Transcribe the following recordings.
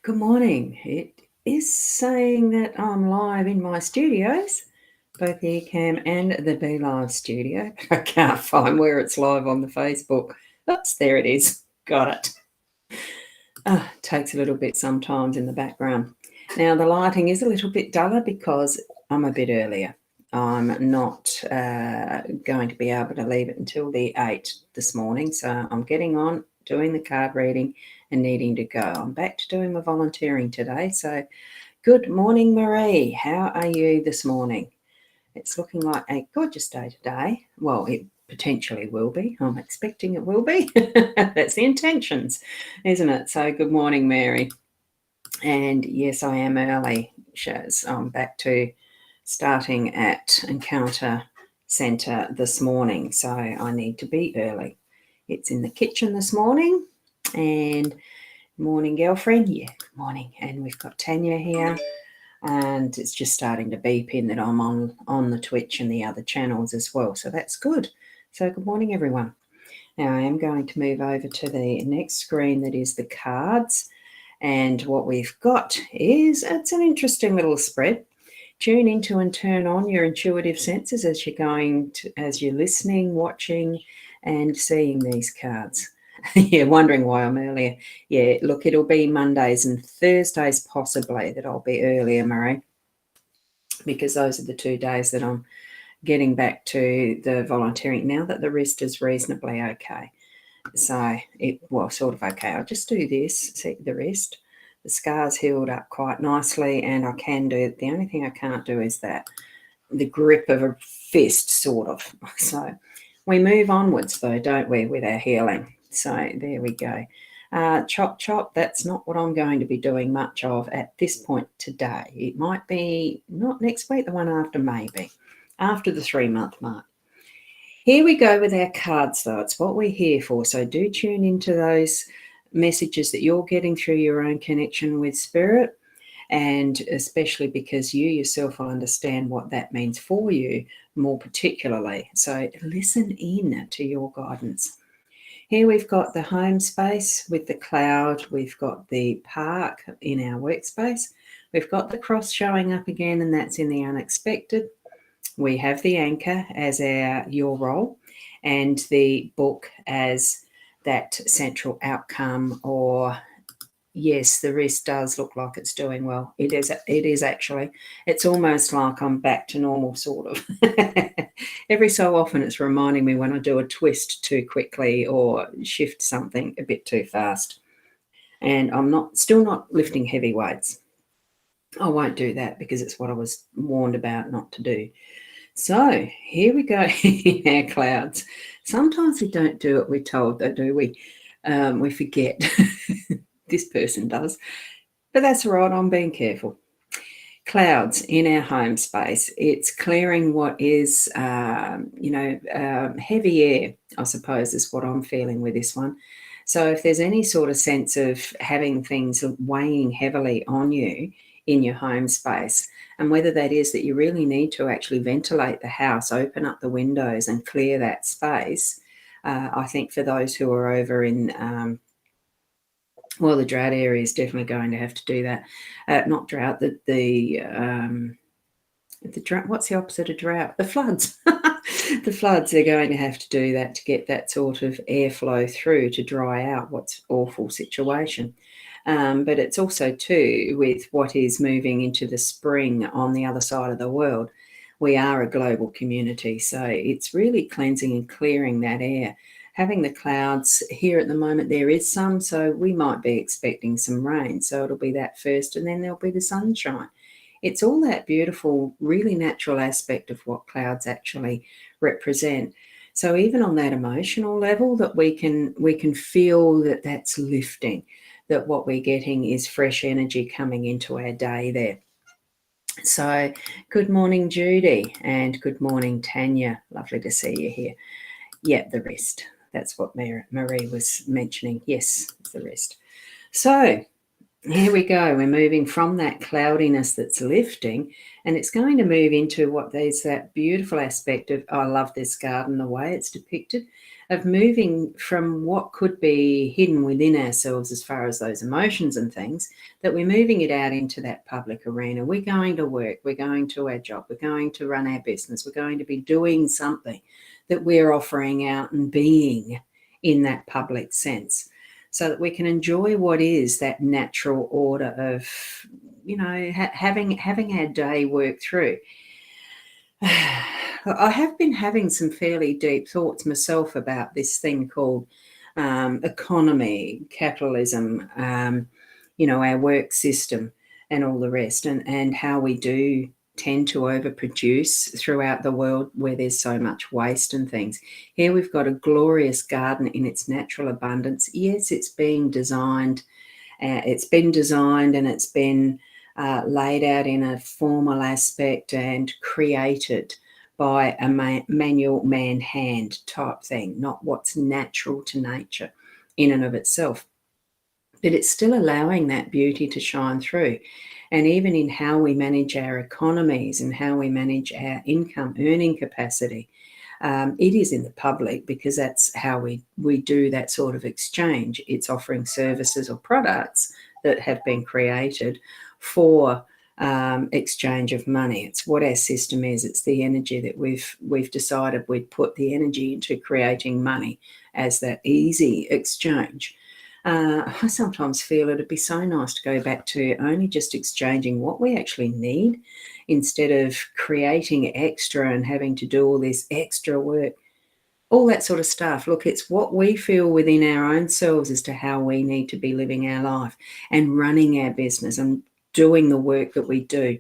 Good morning. It is saying that I'm live in my studios, both the Ecamm and the Be Live studio. I can't find where it's live on the Facebook. Oops, there it is. Got it. Takes a little bit sometimes in the background. Now, the lighting is a little bit duller because I'm a bit earlier. I'm not going to be able to leave it until the 8 this morning, so I'm getting on, doing the card reading and needing to go. I'm back to doing my volunteering today, so good morning, Marie. How are you this morning? It's looking like a gorgeous day today. Well, it potentially will be. I'm expecting it will be. That's the intentions, isn't it? So good morning, Mary. And yes, I am early, Shaz. I'm back to starting at Encounter Centre this morning, so I need to be early. It's in the kitchen this morning, and morning, girlfriend. Yeah, good morning. And we've got Tanya here, and it's just starting to beep in that I'm on the Twitch and the other channels as well, so that's good. So good morning, everyone. Now I am going to move over to the next screen that is the cards, and what we've got is, it's an interesting little spread. Tune into and turn on your intuitive senses as you're listening, watching, and seeing these cards. Yeah, wondering why I'm earlier. Yeah, look, it'll be Mondays and Thursdays possibly that I'll be earlier, Marie, because those are the 2 days that I'm getting back to the volunteering now that the wrist is reasonably okay. So sort of okay. I'll just do this, see the wrist. The scar's healed up quite nicely, and I can do it. The only thing I can't do is the grip of a fist, sort of. So we move onwards, though, don't we, with our healing. So there we go. Chop, chop, that's not what I'm going to be doing much of at this point today. It might be not next week, the one after, maybe, after the 3-month mark. Here we go with our cards, though. It's what we're here for. So do tune into those messages that you're getting through your own connection with Spirit, and especially because you yourself will understand what that means for you more particularly. So listen in to your guidance. Here we've got the home space with the cloud. We've got the park in our workspace. We've got the cross showing up again, and that's in the unexpected. We have the anchor as your role, and the book as that central outcome, or yes, the wrist does look like it's doing well. It is actually. It's almost like I'm back to normal, sort of. Every so often it's reminding me when I do a twist too quickly or shift something a bit too fast. And I'm still not lifting heavy weights. I won't do that because it's what I was warned about not to do. So here we go in our clouds. Sometimes we don't do what we're told, though, do we? We forget. This person does. But that's all right. I'm being careful. Clouds in our home space. It's clearing what is, heavy air, I suppose, is what I'm feeling with this one. So if there's any sort of sense of having things weighing heavily on you in your home space, and whether that is that you really need to actually ventilate the house, open up the windows and clear that space. I think for those who are over in, the drought area is definitely going to have to do that. Not drought, the drought. What's the opposite of drought? The floods. The floods are going to have to do that to get that sort of airflow through to dry out what's awful situation. But it's also too with what is moving into the spring on the other side of the world. We are a global community, so it's really cleansing and clearing that air. Having the clouds here at the moment, there is some, so we might be expecting some rain. So it'll be that first, and then there'll be the sunshine. It's all that beautiful, really natural aspect of what clouds actually represent. So even on that emotional level, that we can feel that that's lifting. that what we're getting is fresh energy coming into our day there. So good morning, Judy, and good morning, Tanya. Lovely to see you here. Yeah, the rest. That's what Marie was mentioning. Yes, the rest. So here we go. We're moving from that cloudiness that's lifting, and it's going to move into what there's that beautiful aspect of, I love this garden, the way it's depicted, of moving from what could be hidden within ourselves as far as those emotions and things, that we're moving it out into that public arena. We're going to work, we're going to our job, we're going to run our business, we're going to be doing something that we're offering out and being in that public sense, so that we can enjoy what is that natural order of, having our day work through. I have been having some fairly deep thoughts myself about this thing called economy, capitalism, our work system and all the rest, and how we do tend to overproduce throughout the world where there's so much waste and things. Here we've got a glorious garden in its natural abundance. Yes, it's being designed. It's been designed and it's been laid out in a formal aspect and created by a manual man hand type thing, not what's natural to nature in and of itself. But it's still allowing that beauty to shine through. And even in how we manage our economies and how we manage our income earning capacity, it is in the public, because that's how we do that sort of exchange. It's offering services or products that have been created for exchange of money. It's what our system is. It's the energy that we've decided we'd put the energy into creating money as that easy exchange. I sometimes feel it'd be so nice to go back to only just exchanging what we actually need, instead of creating extra and having to do all this extra work, all that sort of stuff. Look, it's what we feel within our own selves as to how we need to be living our life and running our business and doing the work that we do.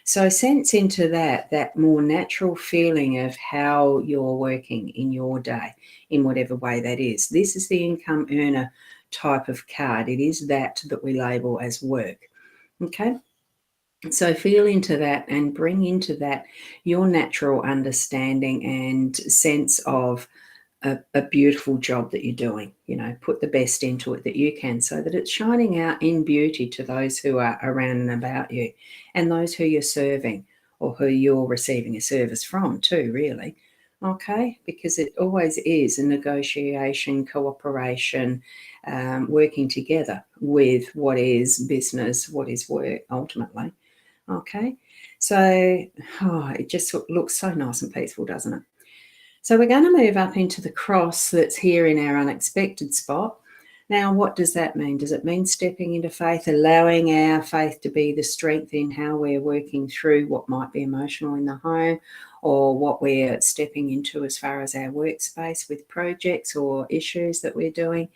So sense into that more natural feeling of how you're working in your day, in whatever way that is. This is the income earner type of card. It is that we label as work. Okay. So feel into that and bring into that your natural understanding and sense of a beautiful job that you're doing. Put the best into it that you can, so that it's shining out in beauty to those who are around and about you, and those who you're serving or who you're receiving a service from too, really. Okay, because it always is a negotiation, cooperation, working together with what is business, what is work ultimately. Okay, so it just looks so nice and peaceful, doesn't it? So we're going to move up into the cross that's here in our unexpected spot. Now, what does that mean? Does it mean stepping into faith, allowing our faith to be the strength in how we're working through what might be emotional in the home, or what we're stepping into as far as our workspace with projects or issues that we're doing?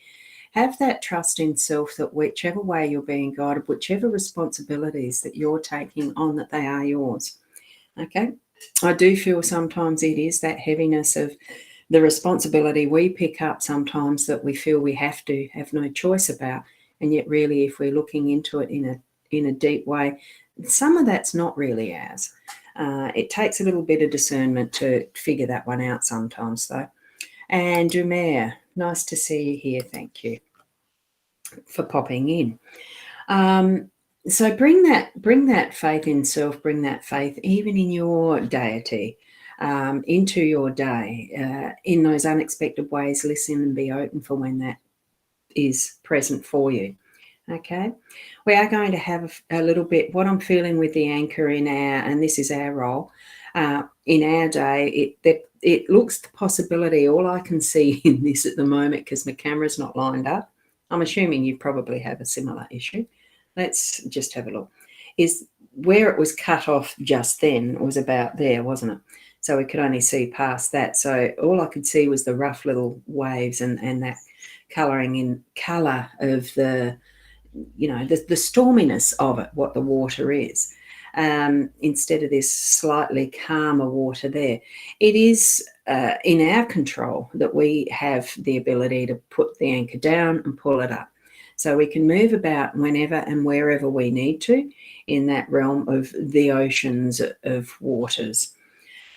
Have that trust in self that whichever way you're being guided, whichever responsibilities that you're taking on, that they are yours. Okay? I do feel sometimes it is that heaviness of the responsibility we pick up sometimes, that we feel we have to have no choice about. And yet really, if we're looking into it in a deep way, some of that's not really ours. It takes a little bit of discernment to figure that one out sometimes, though. And Jumeir, nice to see you here. Thank you for popping in. So bring that faith in self, bring that faith even in your deity, into your day, in those unexpected ways. Listen and be open for when that is present for you. Okay, we are going to have a little bit what I'm feeling with the anchor and this is our role in our day. It looks the possibility. All I can see in this at the moment, because my camera's not lined up, I'm assuming you probably have a similar issue. Let's just have a look. Is where it was cut off just then was about there, wasn't it? So we could only see past that. So all I could see was the rough little waves and that colouring in colour of the storminess of it, what the water is, instead of this slightly calmer water there. It is in our control that we have the ability to put the anchor down and pull it up. So we can move about whenever and wherever we need to in that realm of the oceans of waters.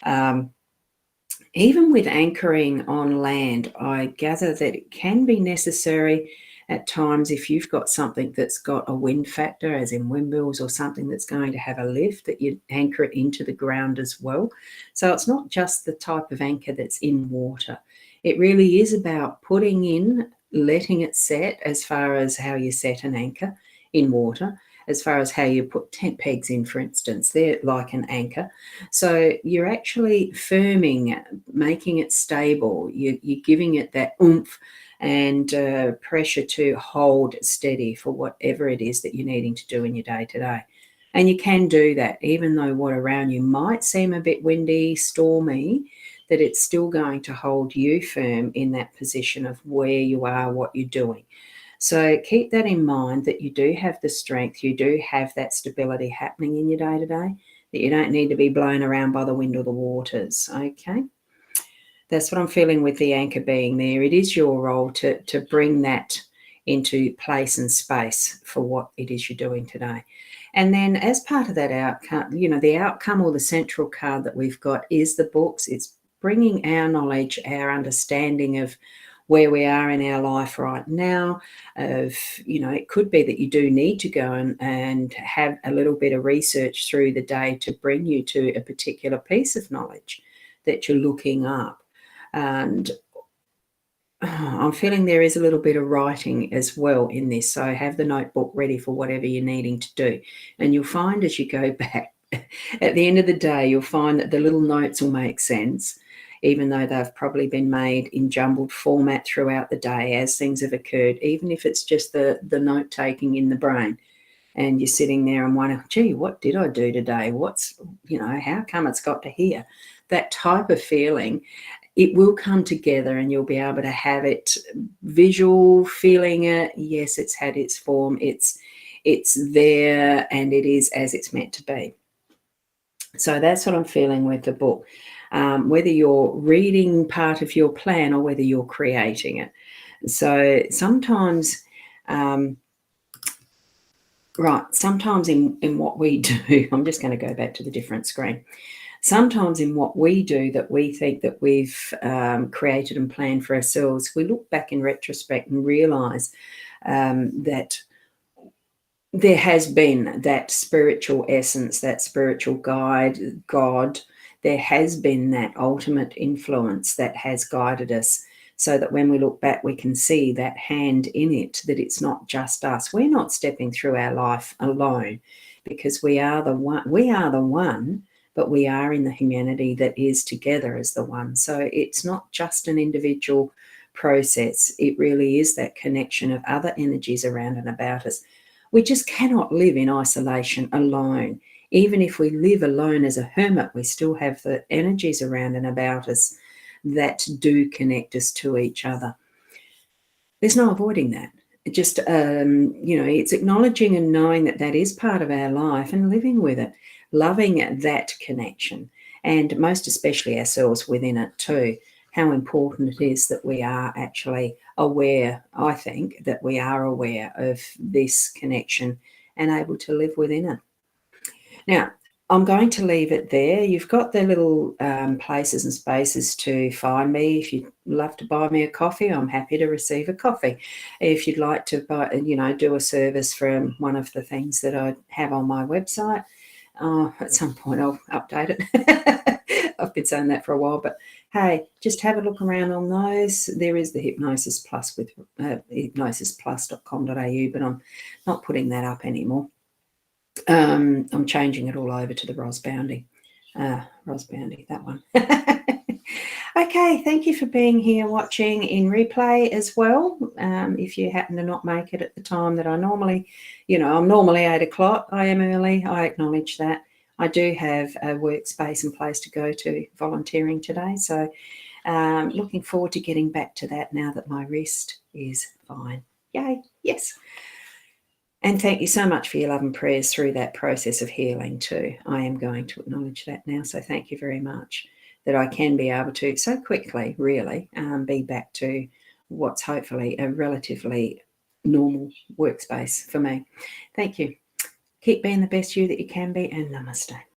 Even with anchoring on land, I gather that it can be necessary at times if you've got something that's got a wind factor, as in windmills, or something that's going to have a lift, that you anchor it into the ground as well. So it's not just the type of anchor that's in water. It really is about putting in, letting it set, as far as how you set an anchor in water, as far as how you put tent pegs in, for instance. They're like an anchor. So you're actually firming, making it stable. You're giving it that oomph and pressure to hold steady for whatever it is that you're needing to do in your day-to-day. And you can do that, even though what around you might seem a bit windy, stormy, that it's still going to hold you firm in that position of where you are, what you're doing. So keep that in mind, that you do have the strength, you do have that stability happening in your day-to-day, that you don't need to be blown around by the wind or the waters, okay? That's what I'm feeling with the anchor being there. It is your role to bring that into place and space for what it is you're doing today. And then as part of that outcome, the outcome or the central card that we've got is the books. It's bringing our knowledge, our understanding of where we are in our life right now. It could be that you do need to go and have a little bit of research through the day to bring you to a particular piece of knowledge that you're looking up. And I'm feeling there is a little bit of writing as well in this. So have the notebook ready for whatever you're needing to do. And you'll find as you go back, at the end of the day, you'll find that the little notes will make sense, even though they've probably been made in jumbled format throughout the day as things have occurred, even if it's just the note-taking in the brain. And you're sitting there and wondering, gee, what did I do today? How come it's got to here? That type of feeling, it will come together and you'll be able to have it visual, feeling it. Yes, it's had its form. It's there and it is as it's meant to be. So that's what I'm feeling with the book. Whether you're reading part of your plan or whether you're creating it. So sometimes, sometimes in what we do, I'm just going to go back to the different screen. Sometimes in what we do that we think that we've created and planned for ourselves, we look back in retrospect and realise that there has been that spiritual essence, that spiritual guide, God. There has been that ultimate influence that has guided us, so that when we look back, we can see that hand in it, that it's not just us. We're not stepping through our life alone, because we are the one, but we are in the humanity that is together as the one. So it's not just an individual process. It really is that connection of other energies around and about us. We just cannot live in isolation alone. Even if we live alone as a hermit, we still have the energies around and about us that do connect us to each other. There's no avoiding that. Just, it's acknowledging and knowing that that is part of our life and living with it, loving that connection, and most especially ourselves within it too. How important it is that we are actually aware, I think, that we are aware of this connection and able to live within it. Now, I'm going to leave it there. You've got the little places and spaces to find me. If you'd love to buy me a coffee, I'm happy to receive a coffee. If you'd like to buy, do a service from one of the things that I have on my website, at some point I'll update it. I've been saying that for a while, but hey, just have a look around on those. There is the Hypnosis Plus with hypnosisplus.com.au, but I'm not putting that up anymore. I'm changing it all over to the rosboundy. Rosboundy, that one. Okay, thank you for being here watching in replay as well. If you happen to not make it at the time that I normally, I'm normally 8 o'clock. I am early. I acknowledge that. I do have a workspace and place to go to volunteering today. So looking forward to getting back to that now that my wrist is fine. Yay, yes. And thank you so much for your love and prayers through that process of healing too. I am going to acknowledge that now. So thank you very much that I can be able to so quickly, really, be back to what's hopefully a relatively normal workspace for me. Thank you. Keep being the best you that you can be, and namaste.